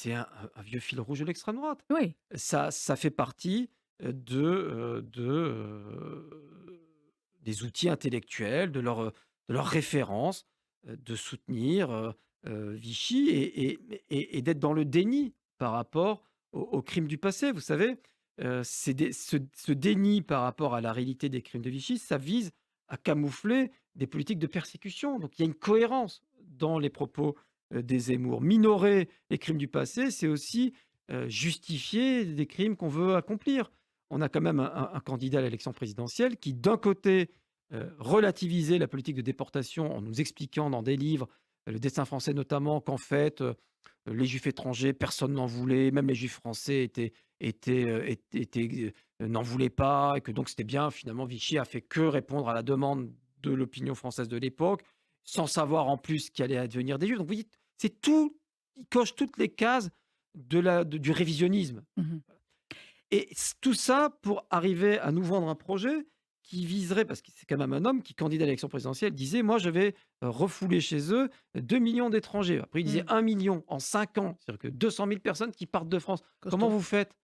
c'est un vieux fil rouge de l'extrême droite. Oui. Ça fait partie, des outils intellectuels, de leurs références, de soutenir, Vichy et d'être dans le déni par rapport aux crimes du passé. Vous savez, ce déni par rapport à la réalité des crimes de Vichy, ça vise à camoufler des politiques de persécution. Donc il y a une cohérence dans les propos, des Zemmour. Minorer les crimes du passé, c'est aussi, justifier des crimes qu'on veut accomplir. On a quand même un candidat à l'élection présidentielle qui, d'un côté, relativisait la politique de déportation en nous expliquant dans des livres, Le Destin français notamment, qu'en fait, les juifs étrangers, personne n'en voulait, même les juifs français n'en voulaient pas et que donc c'était bien. Finalement, Vichy a fait que répondre à la demande de l'opinion française de l'époque, sans savoir en plus ce qui allait advenir des juifs. Donc vous dites, c'est tout, il coche toutes les cases du révisionnisme. Mmh. Et tout ça pour arriver à nous vendre un projet qui viserait, parce que c'est quand même un homme qui, candidat à l'élection présidentielle, disait: «Moi, je vais, refouler chez eux 2 millions d'étrangers». Après, il disait Mmh. 1 million en 5 ans, c'est-à-dire que 200 000 personnes qui partent de France. Comment Costaud. vous faites?